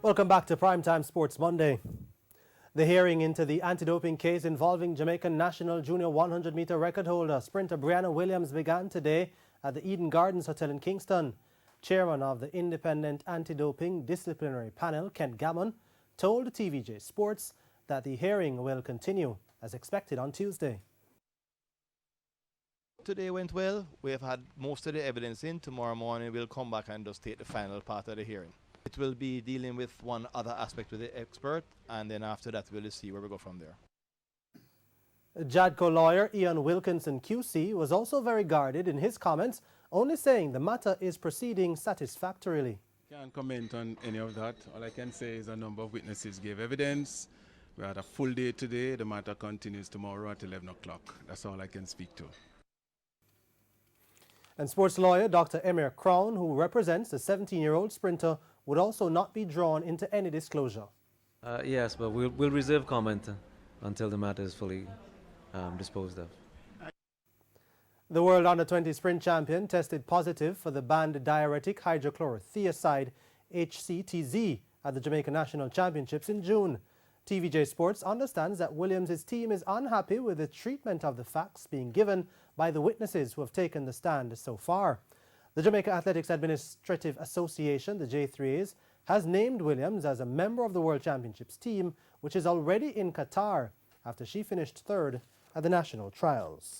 Welcome back to Primetime Sports Monday. The hearing into the anti-doping case involving Jamaican national junior 100-meter record holder sprinter Briana Williams began today at the Eden Gardens Hotel in Kingston. Chairman of the Independent Anti-Doping Disciplinary Panel, Kent Gammon, told TVJ Sports that the hearing will continue as expected on Tuesday. Today went well. We have had most of the evidence in. Tomorrow morning we'll come back and just take the final part of the hearing. It will be dealing with one other aspect with the expert, and then after that we'll see where we go from there. JADCO lawyer Ian Wilkinson QC was also very guarded in his comments, only saying the matter is proceeding satisfactorily. Can't comment on any of that. All I can say is a number of witnesses gave evidence. We had a full day today. The matter continues tomorrow at 11 o'clock. That's all I can speak to. And sports lawyer Dr. Emir Crown, who represents the 17-year-old sprinter, would also not be drawn into any disclosure. Yes, but we'll reserve comment until the matter is fully disposed of. The World Under-20 Sprint Champion tested positive for the banned diuretic hydrochlorothiazide HCTZ at the Jamaica National Championships in June. TVJ Sports understands that Williams' team is unhappy with the treatment of the facts being given by the witnesses who have taken the stand so far. The Jamaica Athletics Administrative Association, the J3As, has named Williams as a member of the World Championships team, which is already in Qatar after she finished third at the national trials.